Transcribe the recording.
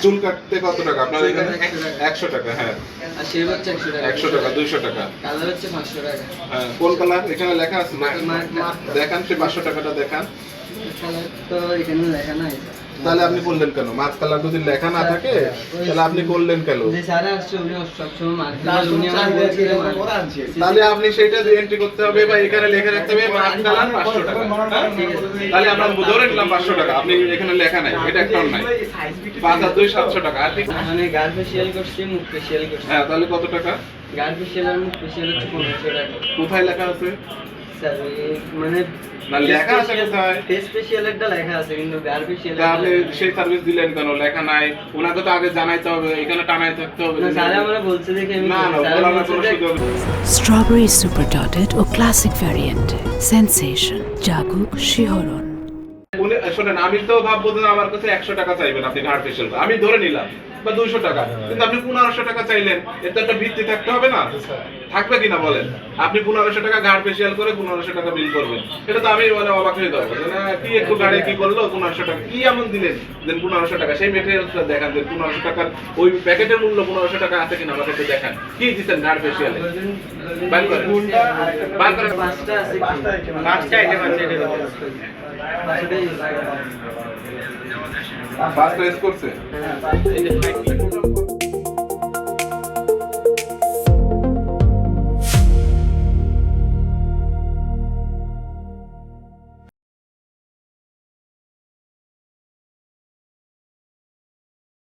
চুল কাটতে কত টাকা আপনার এখানে? 100 টাকা। হ্যাঁ, আর শেভ হচ্ছে 100 টাকা। 100 টাকা, 200 টাকা। কালার হচ্ছে 500 টাকা। হ্যাঁ, কোন কালার এখানে লেখা আছে? মার্ক দেখান, সে 500 টাকাটা দেখান। কালার তো এখানে লেখা নাই। তাহলে আপনি করলেন কেন? মার্ক কালার যদি লেখা না থাকে তাহলে আপনি করলেন কেন? যে স্যার আসছে উনি সবসময় মার্ক দিবেন, উনি আমাকে বলছে যে মার্ক আনছে। তাহলে আপনি সেটা এন্ট্রি করতে হবে বা এখানে লেখা রাখতে হবে মার্ক কালার 500 টাকা। তাহলে আমরা ধরে নিলাম 500 টাকা, আপনি এখানে লেখা নাই, এটা একটা নাই। 5 আর 2 700 টাকা। আর ঠিক মানে গার ফেশিয়াল করছি, মুখ ফেশিয়াল করছি। হ্যাঁ, তাহলে কত টাকা? গার ফেশিয়াল আর মুখ ফেশিয়াল হচ্ছে 1500 টাকা। কোথায় লেখা আছে? স্যার মানে না, লেখা আছে কোথায়? ফেস ফেশিয়ালেরটা লেখা আছে কিন্তু গার ফেশিয়াল তা আপনি সেই সার্ভিস দিলেন কেন? লেখা নাই, ওনাকে তো আগে জানাইতে হবে, এখানে টানাই থাকতে হবে। না স্যার আমরা বলছে দেখে আমি না না, স্যার বলার বলছে কোনো যে সুযোগ নেই। স্ট্রবেরি সুপার ডটেড ও ক্লাসিক ভ্যারিয়েন্টে সেন্সেশন জাগুক শিহরণ। উনি শোনেন, আমি তো ভাববো যে আমার কাছে 100 টাকা চাইবেন আপনি ঘাড় ফেশিয়াল, আমি ধরে নিলাম, বা 200 টাকা, কিন্তু আপনি 1500 টাকা চাইলেন, এর তো একটা ভিত্তি থাকতে হবে না? থাকবে কিনা বলেন? আপনি 1500 টাকা ঘাড় ফেশিয়াল করে 1500 টাকা বিল করবেন, এটা তো আমি মানে অবাক হয়ে যাবো যে না, কি একটু গাড়ি কি করলো 1500 টাকা, কি এমন দিলেন দেন 1500 টাকা? সেই মেটেরিয়ালসটা দেখান, যে 1500 টাকার ওই প্যাকেটের মূল্য 1500 টাকা আছে কিনা আমাকে একটু দেখান। কি দিচ্ছেন ঘাড় ফেশিয়ালে? বাইর করেন, বাইর করেন। পাঁচটা আছে, পাঁচটা আইটেম আছে এটার মধ্যে। পাঁচটাই পাঁচটা ইউজ করছে? হ্যাঁ।